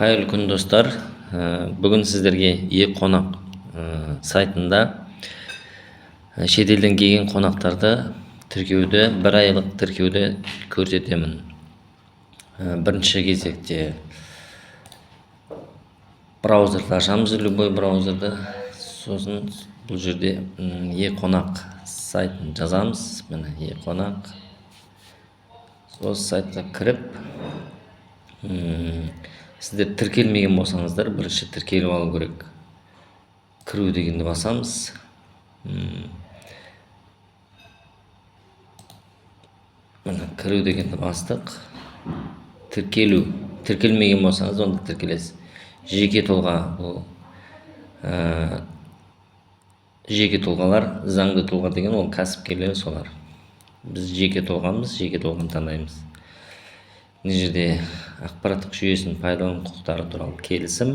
Қайырлы күн достар. Бүгін сіздерге e-қонақ сайтында шетелден келген қонақтарды тіркеуді, бір айлық тіркеуді көрсетемін. Бірінші кезекте браузерді ашамыз, любой браузерді. Сосын бұл жерде e-қонақ сайтын жазамыз. Міне e-қонақ. Осы сайтқа кіріп, сіздер тіркелмеген болсаңыздар, бірінші тіркеліп алу керек. Кіру дегенді басамыз. Міне кіру дегенді бастық. Тіркелу. Тіркелмеген болсаңыз, онда тіркелесіз. Жеке тұлға, бұл жеке тұлғалар, заңды тұлға деген ол кәсіпкерлер солар. Біз жеке тұлғамыз, жеке тұлғаны таңдаймыз. Мына жерде ақпараттық жүйесінің пайдалану құқықтары туралы келісім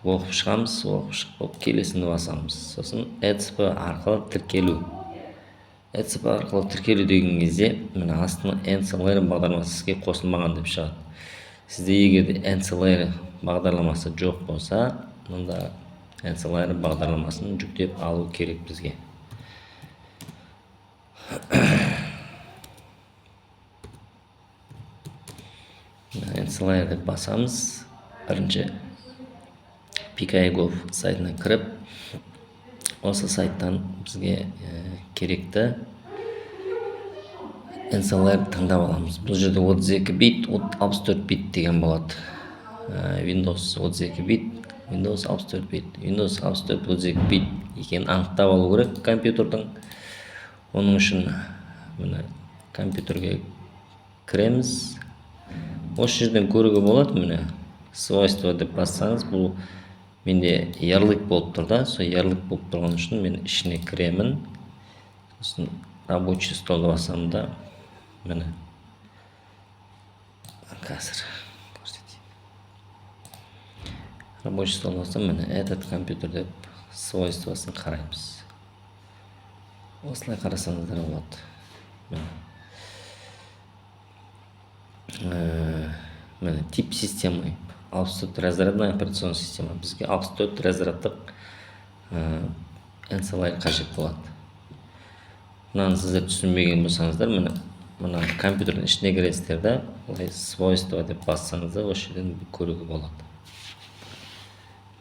оқып шығамыз, оқып шығып келесімді басамыз. Сосын ECP арқылы тіркелу. ECP арқылы тіркелу деген кезде, мына астына NCLR бағдарламасы іске қосылмаған деп шығады. Сізде егер NCLR бағдарламасы жоқ болса, мұнда NCLR бағдарламасын жүктеп алу керек бізге. NCLR деп басамыз. Бірінші PKI.gov сайтына кіріп, осы сайттан бізге керекті NCLR таңдап аламыз. Бұл жерде 32 бит, 64 бит деген болады. Windows 32 бит, Windows 64 бит. Windows 64 32 бит екенін анықтап алу керек компьютердің. Оның үшін мына компьютерге кіреміз. Осы жерден көруге болады, міне свойства деп бассаңыз, бұл менде ярлык болып тұр да, сол ярлык болып тұрған үшін мен ішіне кіремін. Сосын рабочий столды басамын да, міне қазір көрсетейін. Рабочий стол бассам, міне этот компьютер деп свойствосын қараймыз. Осылай қарасаңыздар болады. Міне тип системы 64 разрядная операционная система. Бізге 64 разряддық NCLR қажет болады. Мынаны сіздер түсінбеген болсаңыздар, мына компьютердің ішіне кіресіздер да, свойства деп бассаңыздар, осы жерден көруге болады.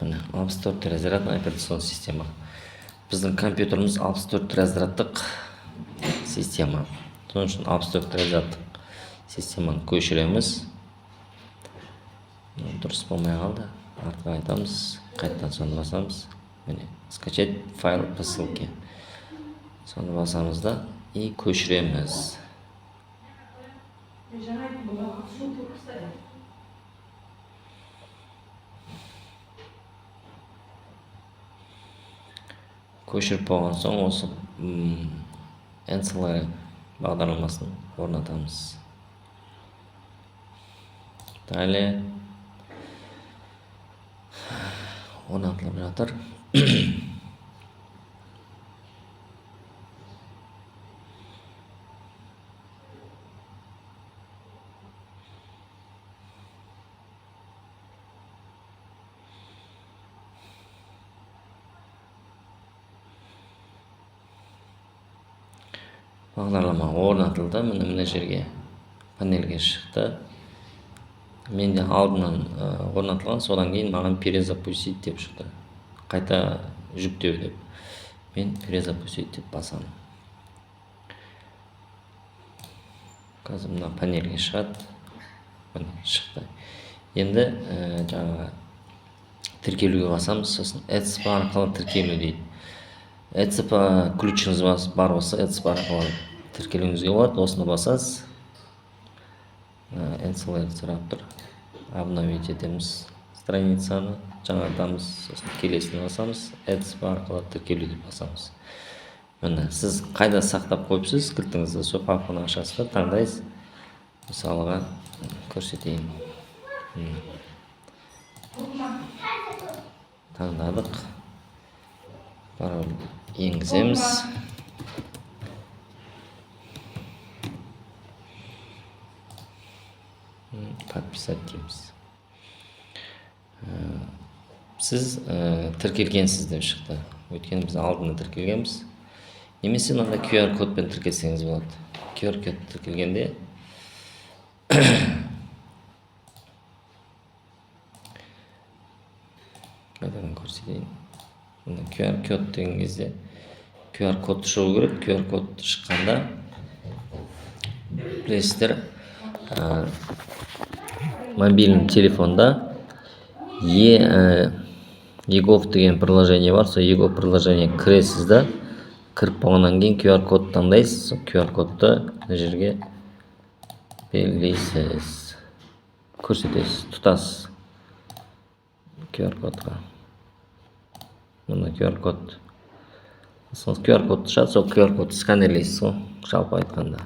Міне 64 разрядная операционная система. Біздің компьютеріміз 64 разряддық система. Соның үшін 64 разряддық системаны көшіреміз. Дұрыс болмай қалды. Артқа айтамыз, қайтадан соны басамыз. Міне, скачать файл по ссылке. Соны басамыз да и көшіреміз. Көшіріп болған соң осы NCLR бағдарламасын орнатамыз. Далее орнатылып жатыр. Бағдарлама орнатылды. Мына жерге панельге шықты. Менде алдынан орнатылған, содан кейін маған перезапустить деп шықты. Қайта жүктеу деп. Мен перезапустить деп басамын. Қазір мына панельге шығады. Міне шықты. Енді жаңағы тіркелуге басамыз, сосын ECP арқылы тіркелу дейді. ECP ключіңіз бар болса, ECP арқылы тіркелуіңізге болады. Осыны басасыз. NCLR сұрап тұр. Обновить етеміз страницаны, жаңартамыз, сосын келесіне басамыз, ECP арқылы тіркелу деп басамыз. Міне, сіз қайда сақтап қойыпсыз, кілтіңізді сол папканы ашасыз, таңдайсыз. Мысалға көрсетейін. Таңдадық. Пароль енгіземіз. Подписать дейміз. сіз тіркелгенсіз деп шықты. Өйткені біз алдында тіркелгенбіз. Немесе мынандай QR кодпен тіркелсеңіз болады. QR код тіркелгенде қайтадан көрсетейін. Мына QR код деген кезде QR код шығу керек. QR код шыққанда білесіздер, мобильный телефонда егов деген приложение бар. Сол егов приложение кіресіз да, кіріп болғаннан кейін QR код таңдайсыз. QR кодты мына жерге белгілейсіз, көрсетесіз, тұтасыз QR кодқа. Мына QR код. Сол QR кодты шығады, сол QR кодты сканерлейсіз ғой, жалпы айтқанда.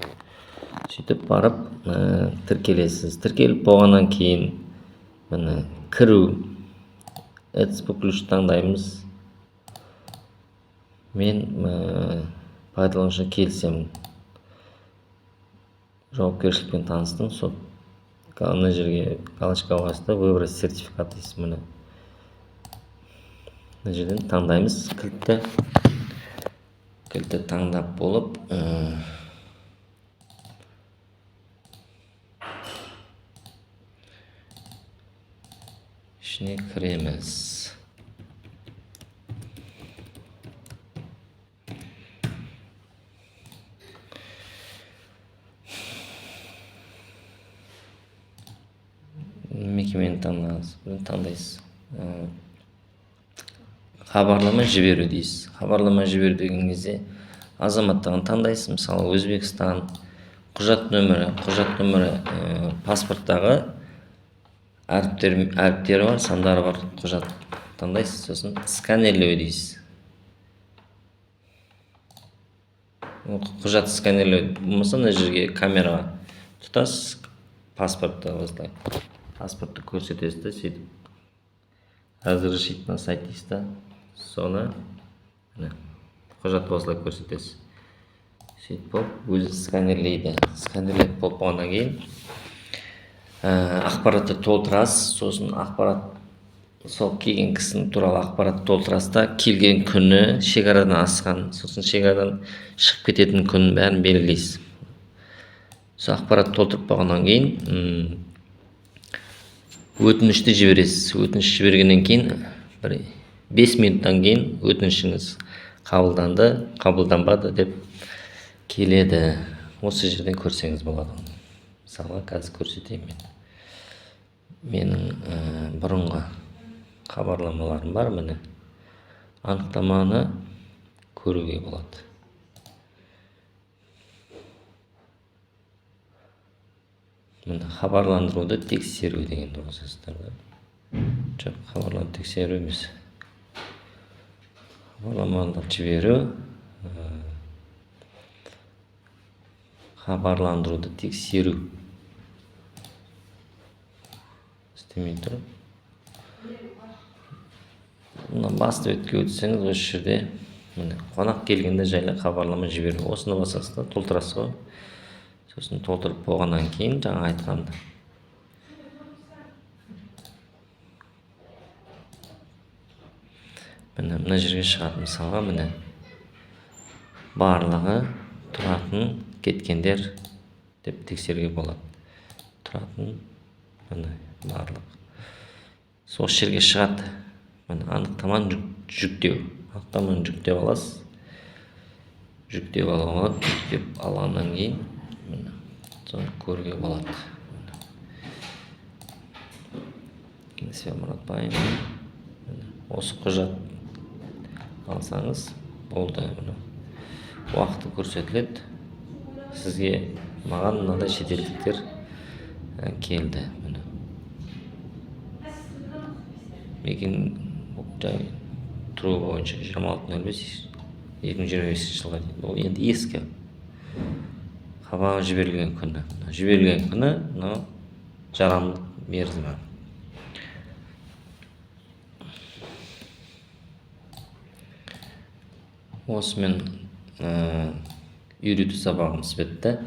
Сөйтіп барып тіркелесіз. Тіркеліп болғаннан кейін міне кіру, ETSP ключ таңдаймыз. Мен пайдаланушы келісемін. Жауапкершілікпен таныстым. Сол мына жерге галочка басты, выбрать сертификат дейсіз. Міне мына жерден таңдаймыз кілтті. Кілтті таңдап болып, ішіне кіреміз. Мекемені таңдайсыз. Хабарлама жіберу дейсіз. Хабарлама жіберу деген кезде азаматтығын таңдайсыз. Мысалы, Өзбекстан, құжат нөмірі паспорттағы әріптері бар, сандары бар құжат таңдайсыз. Сосын сканерлеу дейсіз. Құжат сканерлеу болмаса, мына жерге камераға тұтасыз, паспортты осылай. Паспортты көрсетесіз да, сөйтіп разрешить на сайт дейсіз да. Соны құжат осылай көрсетесіз. Сөйтіп болып, өзі сканерлейді. Сканерлеп болып болғаннан кейін ақпаратты толтырасыз. Сосын ақпарат, сол келген кісінің туралы ақпарат толтырасыз да, келген күні, шекарадан асқан, сосын шекарадан шығып кететін күнін бәрін белгілейсіз. Сол ақпарат толтырып болғаннан кейін өтінішті жібересіз. Өтініш жібергеннен кейін 5 минуттан кейін өтінішіңіз қабылданды, қабылданбады деп келеді. Осы жерден көрсеңіз болады. Мысалы, қазір көрсетейін мен. Менің бұрынғы хабарламаларым бар, міне. Анықтаманы көруге болады. Міне хабарландыруды тексеру деген дұрысыздар. Жоқ, хабарландыруды тексеру емес. Хабарламаларды жіберу, хабарландыруды тексеру. Істемей тұр. Басты бетке өтсеңіз, осы жерде қонақ келгенде жайлы хабарлама жіберу. Осыны басасыз да, толтырасыз ғой. Сосын толтырып болғаннан кейін жаңа айтқанды. Мына жерге шығады, мысалға, міне барлығы тұратын, кеткендер деп тексеруге болады. Тұратын, міне барлық. Сол жерге шығады. Міне анықтаманы жүктеу. Анықтаманы жүктеп аласыз. Жүктеп алуға, жүктеп алғаннан кейін соны көруге болады. Несібе Мұратбай. Осы құжат алсаңыз болды. Уақыты көрсетіледі. Сізге, маған мынандай шетелдіктер келді. Мекен жай тұру бойынша 26.05.2025 жылға дейін. Ол енді ескі. Хабар жіберілген күні. Жіберілген күні, жарамдық мерзімі. Осымен үйрету сабағымыз бітті.